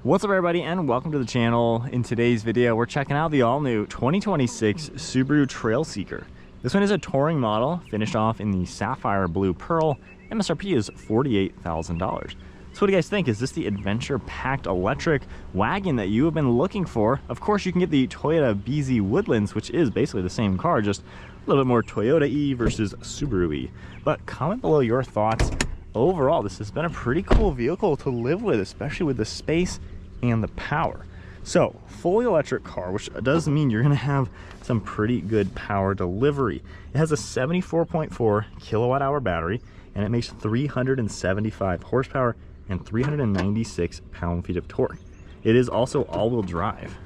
What's up everybody and welcome to the channel. In today's video we're checking out the all-new 2026 Subaru Trailseeker. This one is a touring model finished off in the Sapphire Blue Pearl. MSRP is $48,000. So what do you guys think? Is this the adventure-packed electric wagon that you have been looking for? Of course you can get the Toyota BZ Woodlands, which is basically the same car, just a little bit more Toyota-y versus Subaru-y. But comment below your thoughts. Overall, this has been a pretty cool vehicle to live with, especially with the space and the power. So fully electric car, which does mean you're gonna have some pretty good power delivery. It has a 74.4 kilowatt hour battery and it makes 375 horsepower and 396 pound-feet of torque. It is also all-wheel drive.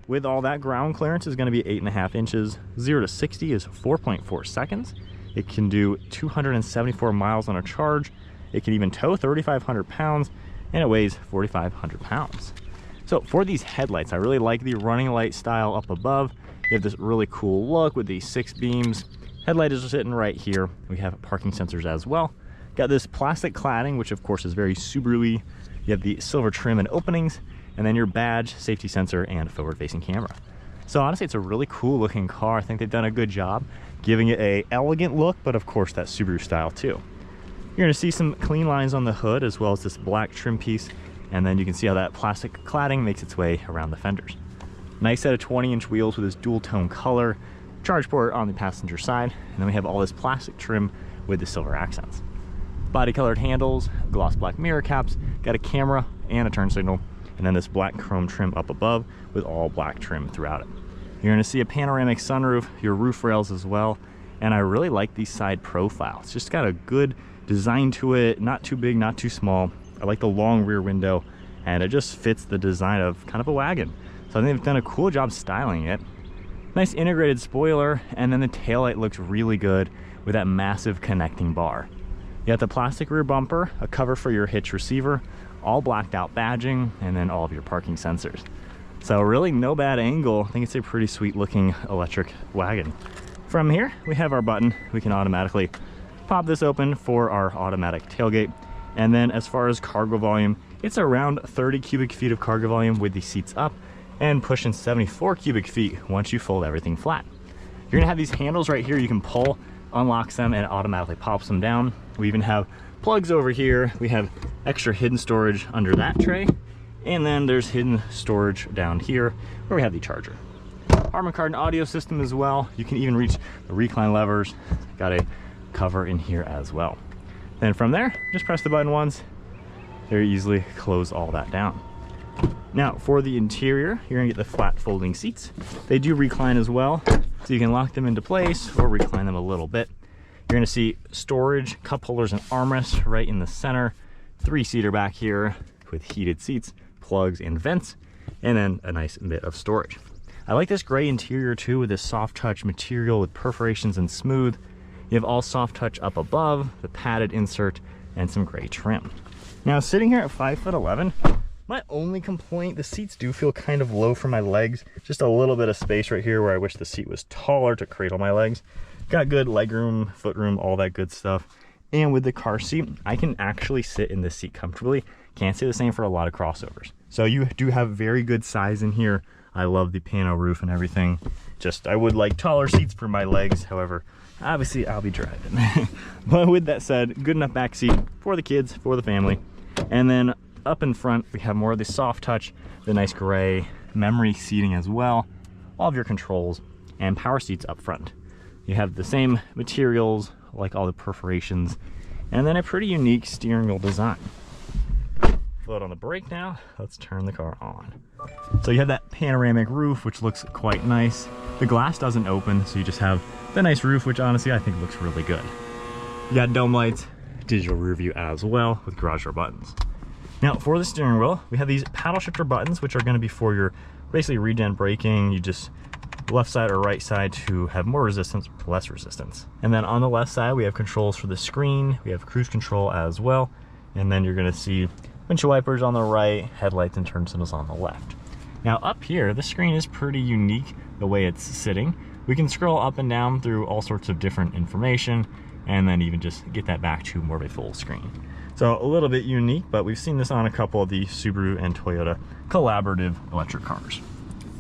With all that, ground clearance is going to be 8.5 inches. 0 to 60 is 4.4 seconds. It can do 274 miles on a charge. It can even tow 3,500 pounds, and it weighs 4,500 pounds. So for these headlights, I really like the running light style up above. You have this really cool look with these 6 beams. Headlight is sitting right here. We have parking sensors as well. Got this plastic cladding, which of course is very Subaru-y. You have the silver trim and openings, and then your badge, safety sensor, and forward-facing camera. So honestly, it's a really cool looking car. I think they've done a good job giving it a elegant look, but of course that Subaru style too. You're gonna see some clean lines on the hood as well as this black trim piece, and then you can see how that plastic cladding makes its way around the fenders. Nice set of 20-inch wheels with this dual tone color, charge port on the passenger side, and then we have all this plastic trim with the silver accents. Body colored handles, gloss black mirror caps, got a camera and a turn signal, and then this black chrome trim up above with all black trim throughout it. You're gonna see a panoramic sunroof, your roof rails as well, and I really like the side profile. It's just got a good design to it, not too big, not too small. I like the long rear window, and it just fits the design of kind of a wagon. So I think they've done a cool job styling it. Nice integrated spoiler, and then the taillight looks really good with that massive connecting bar. You got the plastic rear bumper, a cover for your hitch receiver, all blacked out badging, and then all of your parking sensors. So really no bad angle. I think it's a pretty sweet looking electric wagon. From here, we have our button. We can automatically pop this open for our automatic tailgate. And then as far as cargo volume, it's around 30 cubic feet of cargo volume with the seats up and pushing 74 cubic feet once you fold everything flat. You're gonna have these handles right here. You can pull, unlocks them, and it automatically pops them down. We even have plugs over here. We have extra hidden storage under that tray. And then there's hidden storage down here where we have the charger. Harman Kardon audio system as well. You can even reach the recline levers. Got a cover in here as well. Then from there, just press the button once. Very easily close all that down. Now for the interior, you're gonna get the flat folding seats. They do recline as well, so you can lock them into place or recline them a little bit. You're gonna see storage, cup holders, and armrests right in the center. 3-seater back here with heated seats, plugs, and vents, and then a nice bit of storage. I like this gray interior too with this soft touch material with perforations and smooth. You have all soft touch up above, the padded insert, and some gray trim. Now sitting here at 5'11", my only complaint, the seats do feel kind of low for my legs. Just a little bit of space right here where I wish the seat was taller to cradle my legs. Got good leg room, foot room, all that good stuff. And with the car seat, I can actually sit in this seat comfortably. Can't say the same for a lot of crossovers. So you do have very good size in here. I love the pano roof and everything. Just, I would like taller seats for my legs. However, obviously I'll be driving. But with that said, good enough back seat for the kids, for the family. And then up in front, we have more of the soft touch, the nice gray memory seating as well. All of your controls and power seats up front. You have the same materials, like all the perforations, and then a pretty unique steering wheel design. Foot on the brake now, let's turn the car on. So you have that panoramic roof, which looks quite nice. The glass doesn't open, so you just have the nice roof, which honestly I think looks really good. You got dome lights, digital rear view as well with garage door buttons. Now for the steering wheel, we have these paddle shifter buttons, which are going to be for your basically regen braking. You just left side or right side to have more resistance or less resistance. And then on the left side, we have controls for the screen. We have cruise control as well. And then you're going to see windshield wipers on the right, headlights and turn signals on the left. Now up here, the screen is pretty unique the way it's sitting. We can scroll up and down through all sorts of different information and then even just get that back to more of a full screen. So a little bit unique, but we've seen this on a couple of the Subaru and Toyota collaborative electric cars.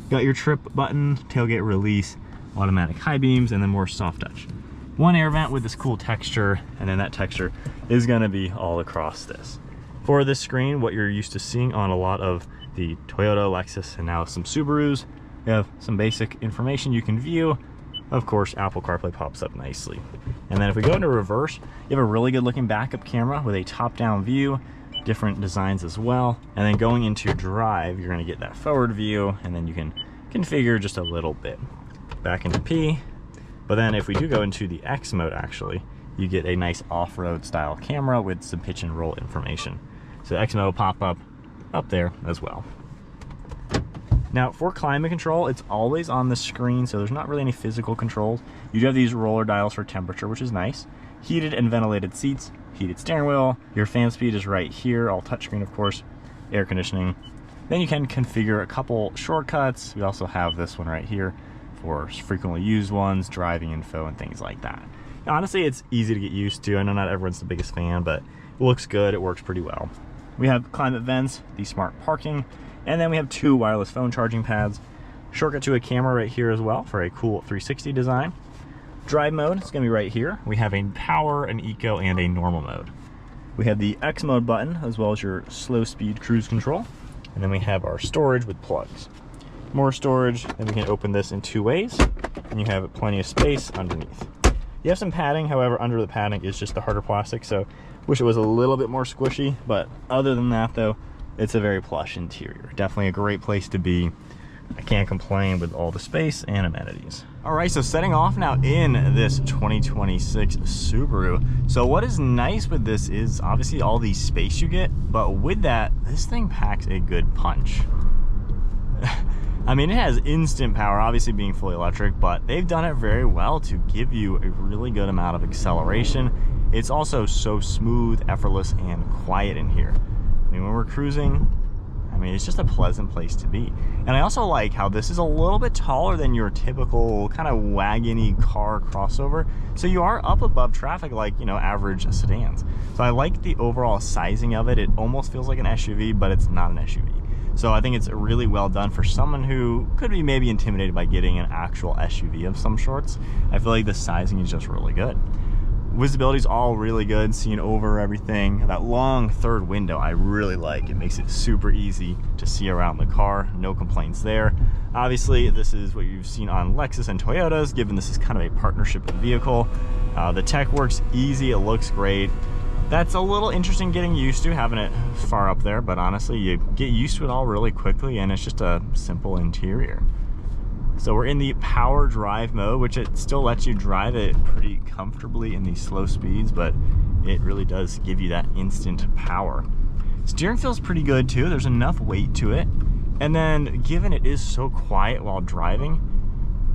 Got your trip button, tailgate release, automatic high beams, and then more soft touch. One air vent with this cool texture, and then that texture is gonna be all across this. For this screen, what you're used to seeing on a lot of the Toyota, Lexus, and now some Subarus, you have some basic information you can view. Of course, Apple CarPlay pops up nicely. And then if we go into reverse, you have a really good looking backup camera with a top-down view, different designs as well. And then going into drive, you're gonna get that forward view, and then you can configure just a little bit. Back into P. But then if we do go into the X mode, actually, you get a nice off-road style camera with some pitch and roll information. So X mode will pop up there as well. Now for climate control, it's always on the screen, so there's not really any physical controls. You do have these roller dials for temperature, which is nice. Heated and ventilated seats, heated steering wheel. Your fan speed is right here, all touchscreen of course, air conditioning. Then you can configure a couple shortcuts. We also have this one right here for frequently used ones, driving info and things like that. Honestly, it's easy to get used to. I know not everyone's the biggest fan, but it looks good, it works pretty well. We have climate vents, the smart parking, and then we have 2 wireless phone charging pads. Shortcut to a camera right here as well for a cool 360 design. Drive mode is gonna be right here. We have a power, an eco, and a normal mode. We have the X mode button as well as your slow speed cruise control. And then we have our storage with plugs. More storage, then we can open this in 2 ways, and you have plenty of space underneath. You have some padding, however, under the padding is just the harder plastic, so wish it was a little bit more squishy, but other than that though, it's a very plush interior. Definitely a great place to be. I can't complain with all the space and amenities. All right, so setting off now in this 2026 Subaru. So what is nice with this is obviously all the space you get, but with that, this thing packs a good punch. I mean, it has instant power, obviously being fully electric, but they've done it very well to give you a really good amount of acceleration. It's also so smooth, effortless, and quiet in here. I mean, when we're cruising, I mean, it's just a pleasant place to be. And I also like how this is a little bit taller than your typical kind of wagon-y car crossover. So you are up above traffic like, you know, average sedans. So I like the overall sizing of it. It almost feels like an SUV, but it's not an SUV. So I think it's really well done for someone who could be maybe intimidated by getting an actual SUV of some sorts. I feel like the sizing is just really good. Visibility is all really good, seeing over everything. That long third window I really like. It makes it super easy to see around the car. No complaints there. Obviously, this is what you've seen on Lexus and Toyotas, given this is kind of a partnership vehicle. The tech works easy, it looks great. That's a little interesting getting used to, having it far up there, but honestly, you get used to it all really quickly, and it's just a simple interior. So we're in the power drive mode, which it still lets you drive it pretty comfortably in these slow speeds, but it really does give you that instant power. Steering feels pretty good too. There's enough weight to it. And then given it is so quiet while driving,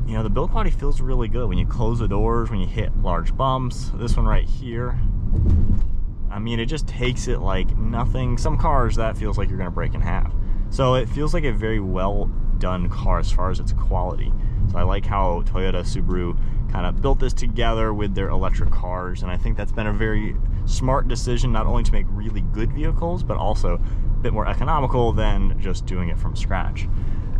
you know, the build quality feels really good when you close the doors, when you hit large bumps. This one right here, I mean, it just takes it like nothing. Some cars, that feels like you're gonna break in half. So it feels like a very well done car as far as its quality. So I like how Toyota, Subaru kind of built this together with their electric cars, and I think that's been a very smart decision, not only to make really good vehicles, but also a bit more economical than just doing it from scratch.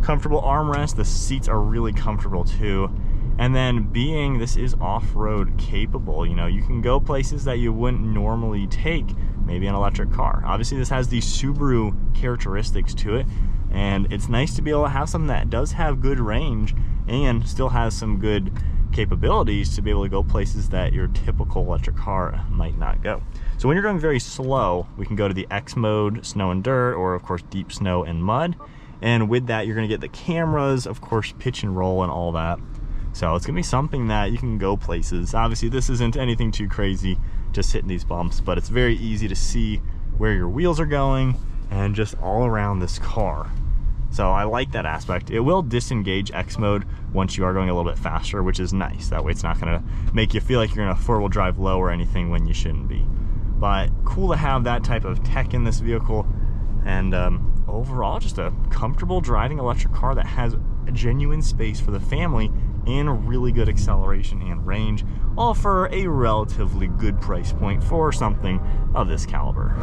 Comfortable armrest, the seats are really comfortable too. And then being this is off-road capable, you know, you can go places that you wouldn't normally take, maybe an electric car. Obviously this has these Subaru characteristics to it, and it's nice to be able to have something that does have good range and still has some good capabilities to be able to go places that your typical electric car might not go. So when you're going very slow, we can go to the X mode, snow and dirt, or of course deep snow and mud. And with that, you're gonna get the cameras, of course, pitch and roll and all that. So it's gonna be something that you can go places. Obviously this isn't anything too crazy, just hitting these bumps, but it's very easy to see where your wheels are going and just all around this car. So I like that aspect. It will disengage X mode once you are going a little bit faster, which is nice. That way it's not gonna make you feel like you're in a four-wheel drive low or anything when you shouldn't be. But cool to have that type of tech in this vehicle. And overall, just a comfortable driving electric car that has a genuine space for the family and really good acceleration and range, all for a relatively good price point for something of this caliber.